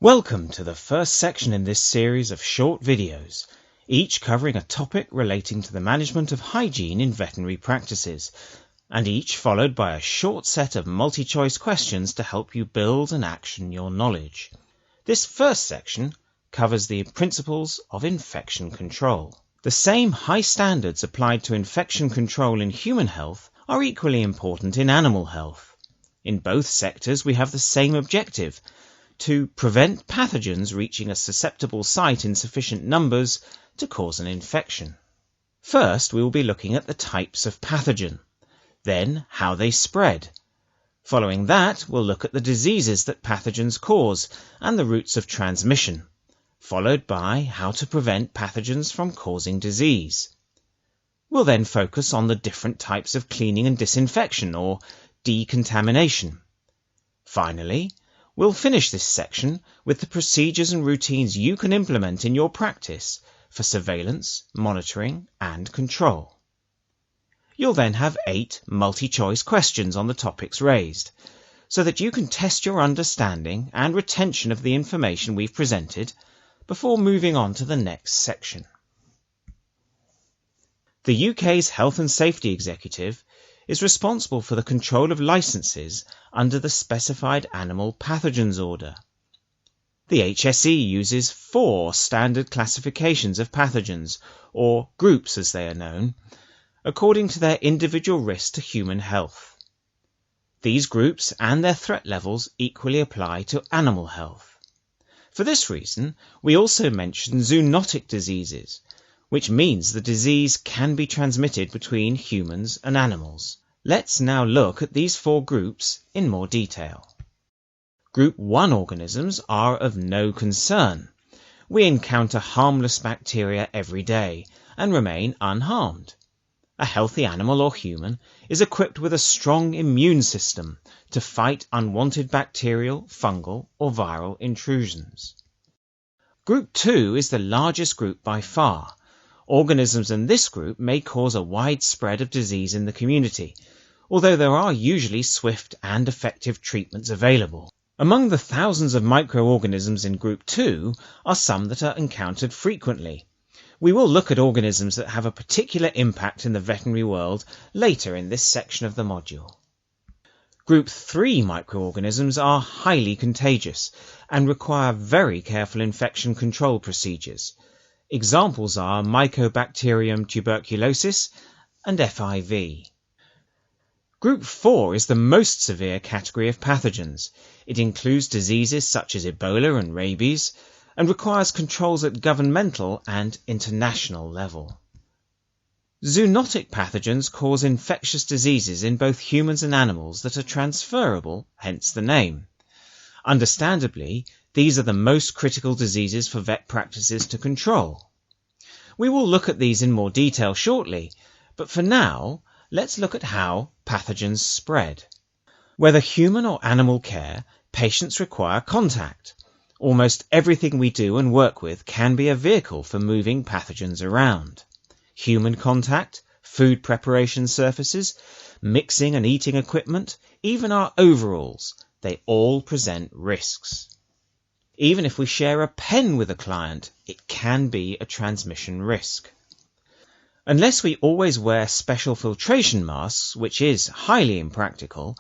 Welcome to the first section in this series of short videos, each covering a topic relating to the management of hygiene in veterinary practices, and each followed by a short set of multi-choice questions to help you build and action your knowledge. This first section covers the principles of infection control. The same high standards applied to infection control in human health are equally important in animal health. In both sectors we have the same objective: to prevent pathogens reaching a susceptible site in sufficient numbers to cause an infection. First, we will be looking at the types of pathogen, then how they spread. Following that, we'll look at the diseases that pathogens cause and the routes of transmission, followed by how to prevent pathogens from causing disease. We'll then focus on the different types of cleaning and disinfection, or decontamination. Finally, we'll finish this section with the procedures and routines you can implement in your practice for surveillance, monitoring, and control. You'll then have 8 multi-choice questions on the topics raised, so that you can test your understanding and retention of the information we've presented before moving on to the next section. The UK's Health and Safety Executive is responsible for the control of licences under the Specified Animal Pathogens Order. The HSE uses 4 standard classifications of pathogens, or groups as they are known, according to their individual risk to human health. These groups and their threat levels equally apply to animal health. For this reason, we also mention zoonotic diseases, which means the disease can be transmitted between humans and animals. Let's now look at these 4 groups in more detail. Group 1 organisms are of no concern. We encounter harmless bacteria every day and remain unharmed. A healthy animal or human is equipped with a strong immune system to fight unwanted bacterial, fungal, or viral intrusions. Group 2 is the largest group by far. Organisms in this group may cause a wide spread of disease in the community, although there are usually swift and effective treatments available. Among the thousands of microorganisms in Group 2 are some that are encountered frequently. We will look at organisms that have a particular impact in the veterinary world later in this section of the module. Group 3 microorganisms are highly contagious and require very careful infection control procedures. Examples are Mycobacterium tuberculosis and FIV. Group 4 is the most severe category of pathogens. It includes diseases such as Ebola and rabies and requires controls at governmental and international level. Zoonotic pathogens cause infectious diseases in both humans and animals that are transferable, hence the name. Understandably, these are the most critical diseases for vet practices to control. We will look at these in more detail shortly, but for now, let's look at how pathogens spread. Whether human or animal care, patients require contact. Almost everything we do and work with can be a vehicle for moving pathogens around. Human contact, food preparation surfaces, mixing and eating equipment, even our overalls, they all present risks. Even if we share a pen with a client, it can be a transmission risk. Unless we always wear special filtration masks, which is highly impractical,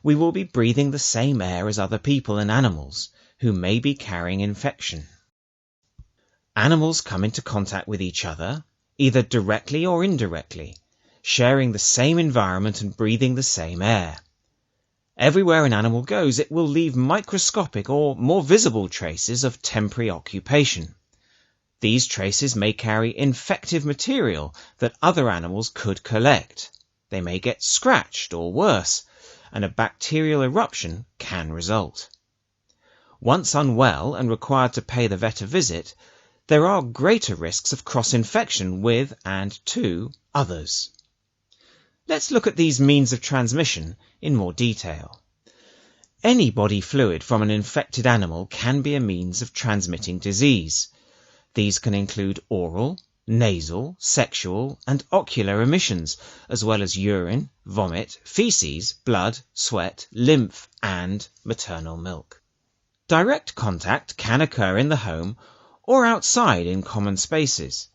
we will be breathing the same air as other people and animals who may be carrying infection. Animals come into contact with each other, either directly or indirectly, sharing the same environment and breathing the same air. Everywhere an animal goes, it will leave microscopic or more visible traces of temporary occupation. These traces may carry infective material that other animals could collect. They may get scratched or worse, and a bacterial eruption can result. Once unwell and required to pay the vet a visit, there are greater risks of cross-infection with and to others. Let's look at these means of transmission in more detail. Any body fluid from an infected animal can be a means of transmitting disease. These can include oral, nasal, sexual, and ocular emissions, as well as urine, vomit, feces, blood, sweat, lymph, and maternal milk. Direct contact can occur in the home or outside in common spaces.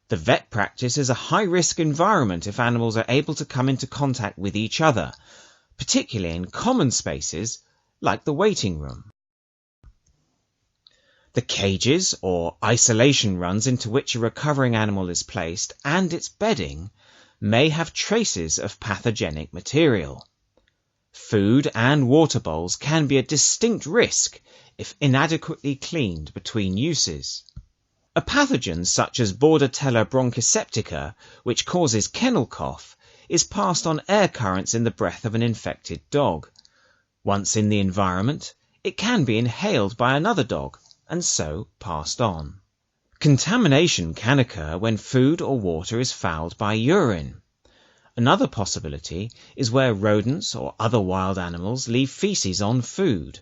The vet practice is a high-risk environment if animals are able to come into contact with each other, particularly in common spaces like the waiting room. The cages or isolation runs into which a recovering animal is placed and its bedding may have traces of pathogenic material. Food and water bowls can be a distinct risk if inadequately cleaned between uses. A pathogen such as Bordetella bronchoseptica, which causes kennel cough, is passed on air currents in the breath of an infected dog. Once in the environment, it can be inhaled by another dog and so passed on. Contamination can occur when food or water is fouled by urine. Another possibility is where rodents or other wild animals leave feces on food.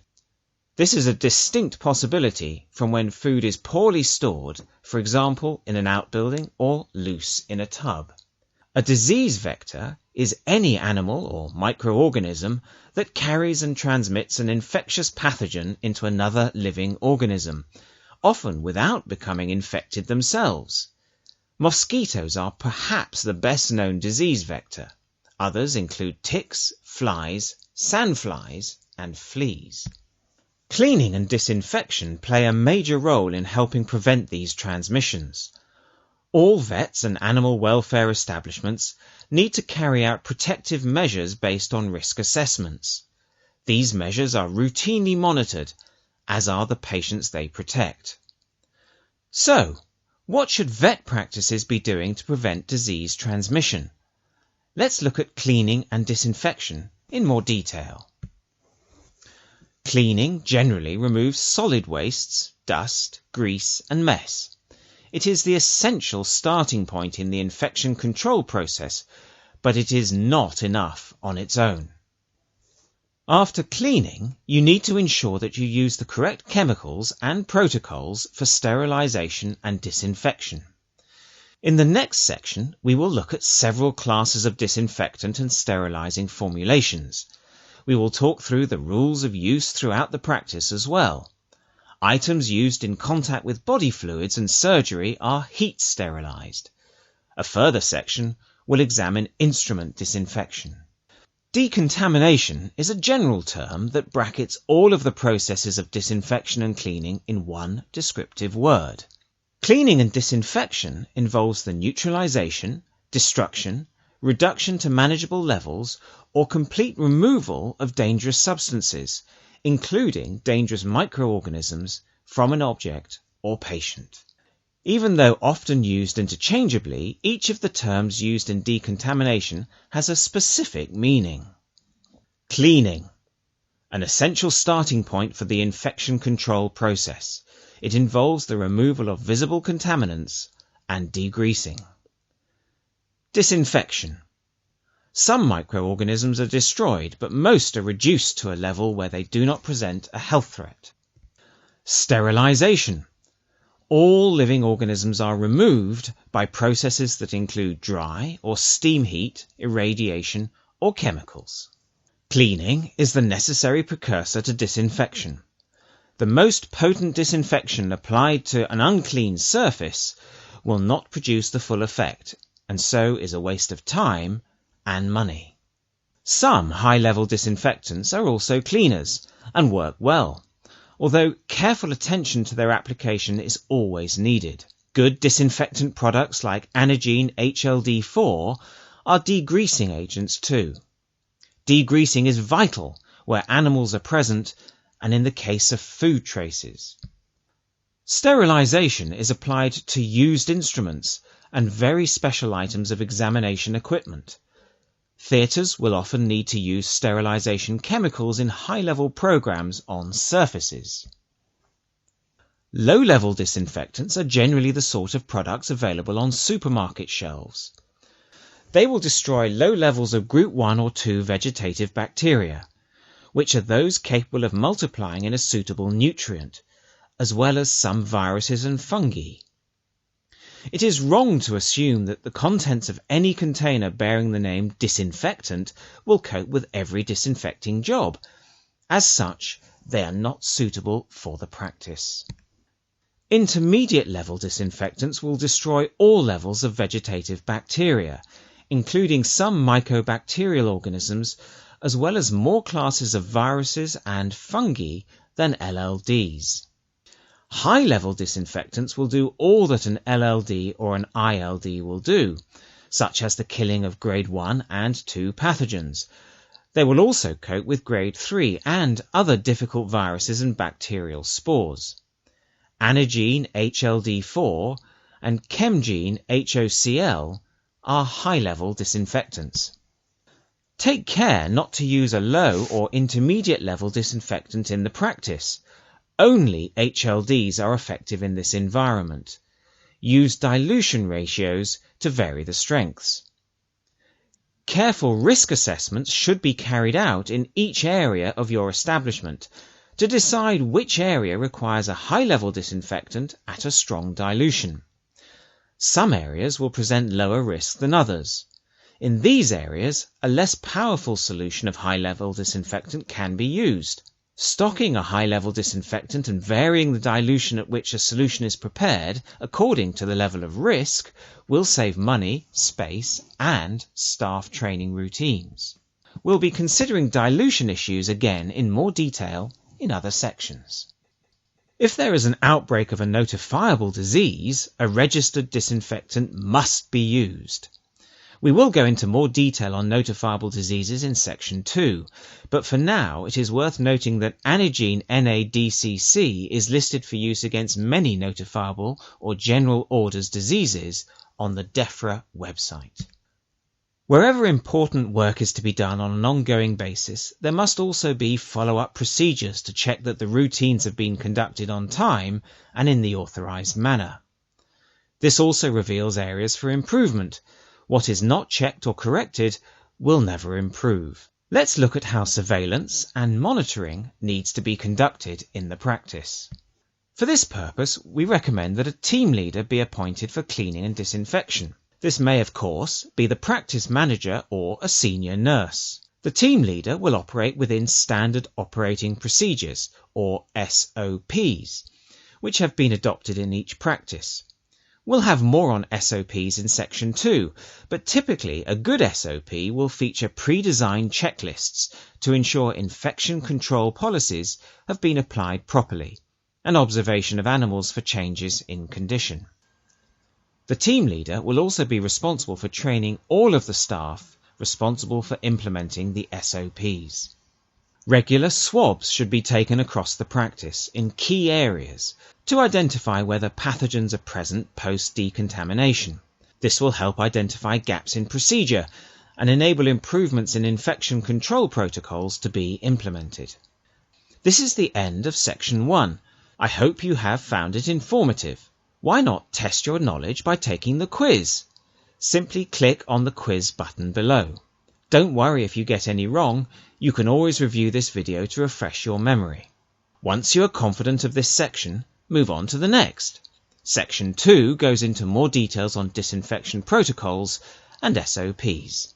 This is a distinct possibility from when food is poorly stored, for example in an outbuilding or loose in a tub. A disease vector is any animal or microorganism that carries and transmits an infectious pathogen into another living organism, often without becoming infected themselves. Mosquitoes are perhaps the best-known disease vector. Others include ticks, flies, sandflies, and fleas. Cleaning and disinfection play a major role in helping prevent these transmissions. All vets and animal welfare establishments need to carry out protective measures based on risk assessments. These measures are routinely monitored, as are the patients they protect. So, what should vet practices be doing to prevent disease transmission? Let's look at cleaning and disinfection in more detail. Cleaning generally removes solid wastes, dust, grease, and mess. It is the essential starting point in the infection control process, but it is not enough on its own. After cleaning, you need to ensure that you use the correct chemicals and protocols for sterilization and disinfection. In the next section, we will look at several classes of disinfectant and sterilizing formulations. We will talk through the rules of use throughout the practice as well. Items used in contact with body fluids and surgery are heat sterilized. A further section will examine instrument disinfection. Decontamination is a general term that brackets all of the processes of disinfection and cleaning in one descriptive word. Cleaning and disinfection involves the neutralization, destruction, reduction to manageable levels, or complete removal of dangerous substances, including dangerous microorganisms, from an object or patient. Even though often used interchangeably, each of the terms used in decontamination has a specific meaning. Cleaning, an essential starting point for the infection control process. It involves the removal of visible contaminants and degreasing. Disinfection. Some microorganisms are destroyed, but most are reduced to a level where they do not present a health threat. Sterilization. All living organisms are removed by processes that include dry or steam heat, irradiation, or chemicals. Cleaning is the necessary precursor to disinfection. The most potent disinfection applied to an unclean surface will not produce the full effect, and so is a waste of time and money. Some high-level disinfectants are also cleaners and work well, although careful attention to their application is always needed. Good disinfectant products like Anagene HLD4 are degreasing agents too. Degreasing is vital where animals are present and in the case of food traces. Sterilization is applied to used instruments and very special items of examination equipment. Theatres will often need to use sterilization chemicals in high-level programs on surfaces. Low-level disinfectants are generally the sort of products available on supermarket shelves. They will destroy low levels of group 1 or 2 vegetative bacteria, which are those capable of multiplying in a suitable nutrient, as well as some viruses and fungi. It is wrong to assume that the contents of any container bearing the name disinfectant will cope with every disinfecting job. As such, they are not suitable for the practice. Intermediate level disinfectants will destroy all levels of vegetative bacteria, including some mycobacterial organisms, as well as more classes of viruses and fungi than LLDs. High-level disinfectants will do all that an LLD or an ILD will do, such as the killing of grade 1 and 2 pathogens. They will also cope with grade 3 and other difficult viruses and bacterial spores. Anagene HLD4 and Chemgene HOCl are high-level disinfectants. Take care not to use a low or intermediate level disinfectant in the practice. Only HLDs are effective in this environment. Use dilution ratios to vary the strengths. Careful risk assessments should be carried out in each area of your establishment to decide which area requires a high-level disinfectant at a strong dilution. Some areas will present lower risk than others. In these areas, a less powerful solution of high-level disinfectant can be used. Stocking a high-level disinfectant and varying the dilution at which a solution is prepared according to the level of risk will save money, space, and staff training routines. We'll be considering dilution issues again in more detail in other sections. If there is an outbreak of a notifiable disease, a registered disinfectant must be used. We will go into more detail on notifiable diseases in Section 2, but for now it is worth noting that Anagene NADCC is listed for use against many notifiable or general orders diseases on the DEFRA website. Wherever important work is to be done on an ongoing basis, there must also be follow-up procedures to check that the routines have been conducted on time and in the authorized manner. This also reveals areas for improvement. What is not checked or corrected will never improve. Let's look at how surveillance and monitoring needs to be conducted in the practice. For this purpose, we recommend that a team leader be appointed for cleaning and disinfection. This may, of course, be the practice manager or a senior nurse. The team leader will operate within Standard Operating Procedures, or SOPs, which have been adopted in each practice. We'll have more on SOPs in Section 2, but typically a good SOP will feature pre-designed checklists to ensure infection control policies have been applied properly, and observation of animals for changes in condition. The team leader will also be responsible for training all of the staff responsible for implementing the SOPs. Regular swabs should be taken across the practice in key areas to identify whether pathogens are present post-decontamination. This will help identify gaps in procedure and enable improvements in infection control protocols to be implemented. This is the end of Section 1. I hope you have found it informative. Why not test your knowledge by taking the quiz? Simply click on the quiz button below. Don't worry if you get any wrong, you can always review this video to refresh your memory. Once you are confident of this section, move on to the next. Section 2 goes into more details on disinfection protocols and SOPs.